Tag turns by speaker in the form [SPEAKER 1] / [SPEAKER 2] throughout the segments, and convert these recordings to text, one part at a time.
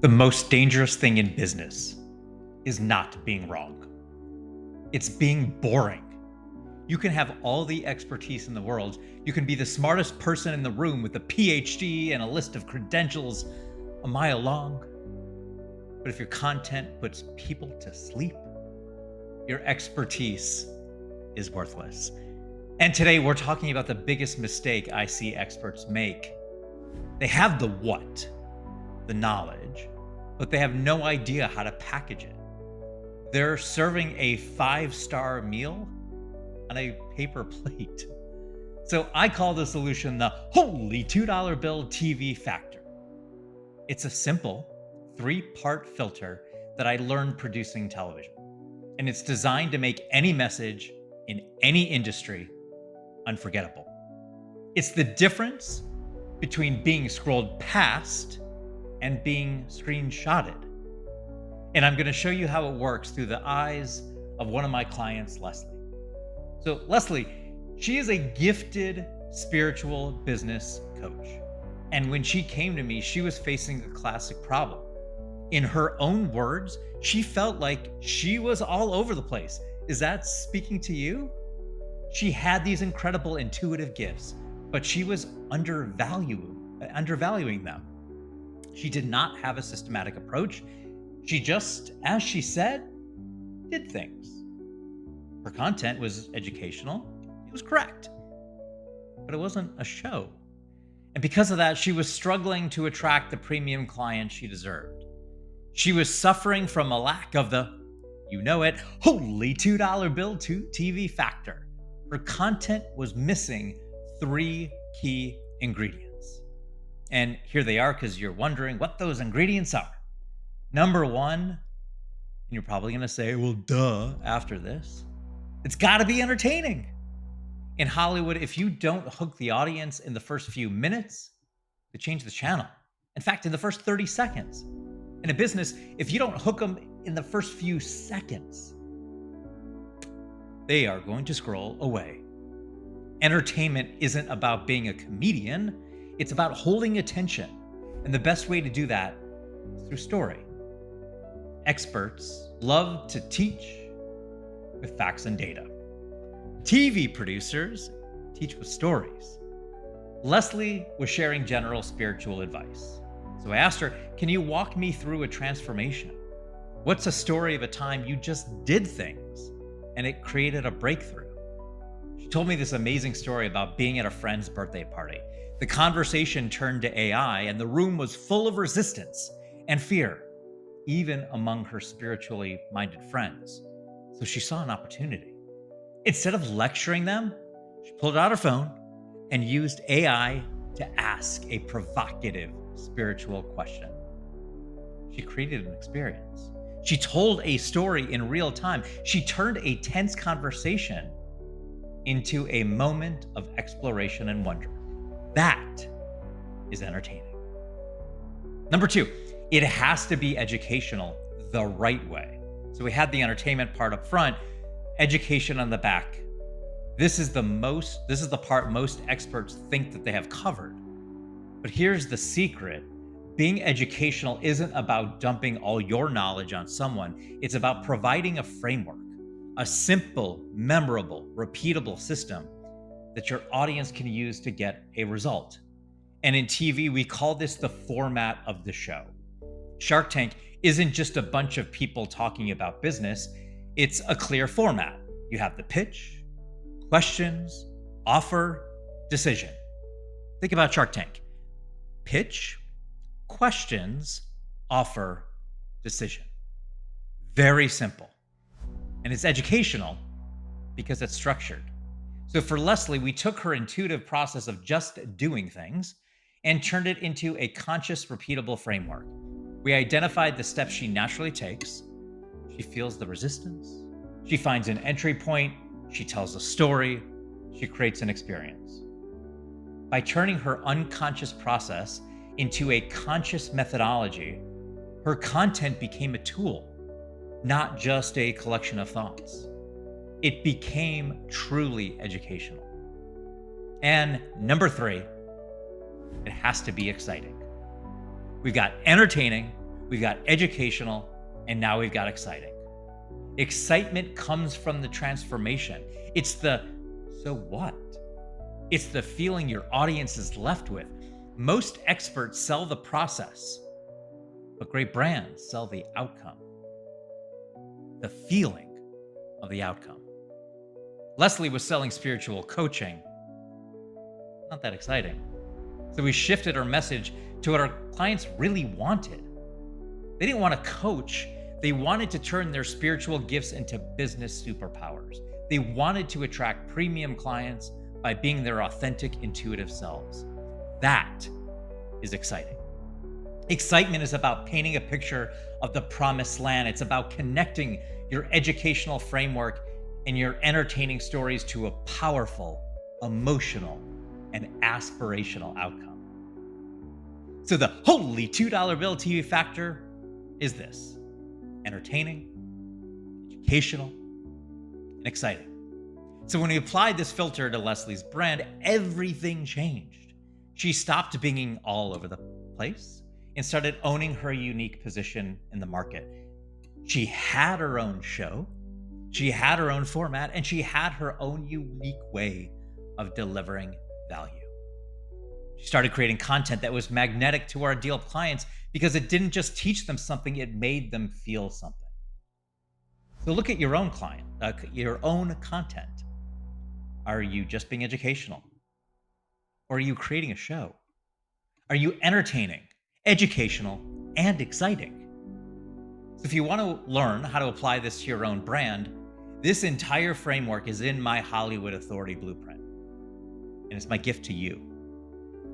[SPEAKER 1] The most dangerous thing in business is not being wrong. It's being boring. You can have all the expertise in the world. You can be the smartest person in the room with a PhD and a list of credentials a mile long. But if your content puts people to sleep, your expertise is worthless. And today we're talking about the biggest mistake I see experts make. They have the what, the knowledge, but they have no idea how to package it. They're serving a 5-star meal on a paper plate. So I call the solution the holy $2 bill TV factor. It's a simple 3-part filter that I learned producing television. And it's designed to make any message in any industry unforgettable. It's the difference between being scrolled past and being screenshotted. And I'm going to show you how it works through the eyes of one of my clients, Leslie. So, Leslie, she is a gifted spiritual business coach. And when she came to me, she was facing a classic problem. In her own words, she felt like she was all over the place. Is that speaking to you? She had these incredible intuitive gifts, but she was undervaluing them. She did not have a systematic approach. She just, as she said, did things. Her content was educational. It was correct, but it wasn't a show. And because of that, she was struggling to attract the premium client she deserved. She was suffering from a lack of the, holy $2 bill to TV factor. Her content was missing 3 key ingredients. And here they are, because you're wondering what those ingredients are. Number 1, and you're probably going to say, well, duh, after this, it's got to be entertaining. In Hollywood, if you don't hook the audience in the first few minutes, they change the channel. In fact, in the first 30 seconds. In a business, if you don't hook them in the first few seconds, they are going to scroll away. Entertainment isn't about being a comedian, it's about holding attention. And the best way to do that is through story. Experts love to teach with facts and data. TV producers teach with stories. Leslie was sharing general spiritual advice. So I asked her, can you walk me through a transformation? What's a story of a time you just did things and it created a breakthrough? She told me this amazing story about being at a friend's birthday party. The conversation turned to AI and the room was full of resistance and fear, even among her spiritually minded friends. So she saw an opportunity. Instead of lecturing them, she pulled out her phone and used AI to ask a provocative spiritual question. She created an experience. She told a story in real time. She turned a tense conversation into a moment of exploration and wonder. That is entertaining. Number 2, it has to be educational the right way. So we had the entertainment part up front, education on the back. This is the part most experts think that they have covered. But here's the secret. Being educational isn't about dumping all your knowledge on someone. It's about providing a framework, a simple, memorable, repeatable system that your audience can use to get a result. And in TV, we call this the format of the show. Shark Tank isn't just a bunch of people talking about business. It's a clear format. You have the pitch, questions, offer, decision. Think about Shark Tank. Pitch, questions, offer, decision. Very simple. And it's educational because it's structured. So for Leslie, we took her intuitive process of just doing things and turned it into a conscious, repeatable framework. We identified the steps she naturally takes. She feels the resistance. She finds an entry point. She tells a story. She creates an experience. By turning her unconscious process into a conscious methodology, her content became a tool, not just a collection of thoughts. It became truly educational. And number 3, it has to be exciting. We've got entertaining, we've got educational, and now we've got exciting. Excitement comes from the transformation. It's the so what? It's the feeling your audience is left with. Most experts sell the process, but great brands sell the outcome, the feeling of the outcome. Leslie was selling spiritual coaching. Not that exciting. So we shifted our message to what our clients really wanted. They didn't want to coach, they wanted to turn their spiritual gifts into business superpowers. They wanted to attract premium clients by being their authentic, intuitive selves. That is exciting. Excitement is about painting a picture of the promised land. It's about connecting your educational framework and your entertaining stories to a powerful, emotional, and aspirational outcome. So the holy $2 bill TV factor is this: entertaining, educational, and exciting. So when we applied this filter to Leslie's brand, everything changed. She stopped being all over the place and started owning her unique position in the market. She had her own show, she had her own format, and she had her own unique way of delivering value. She started creating content that was magnetic to our ideal clients because it didn't just teach them something, it made them feel something. So look at your own your own content. Are you just being educational? Or are you creating a show? Are you entertaining, educational, and exciting? So if you want to learn how to apply this to your own brand, this entire framework is in my Hollywood Authority Blueprint. And it's my gift to you.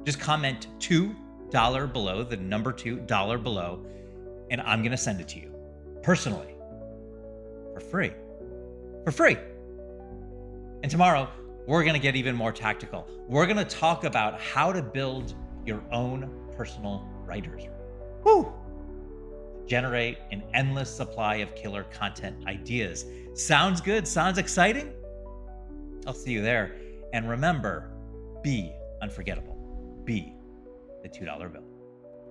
[SPEAKER 1] Just comment $2 below, the number $2 below, and I'm going to send it to you personally for free. For free. And tomorrow, we're going to get even more tactical. We're going to talk about how to build your own personal writer's room. Woo! Generate an endless supply of killer content ideas. Sounds good? Sounds exciting? I'll see you there. And remember, be unforgettable. Be the $2 bill.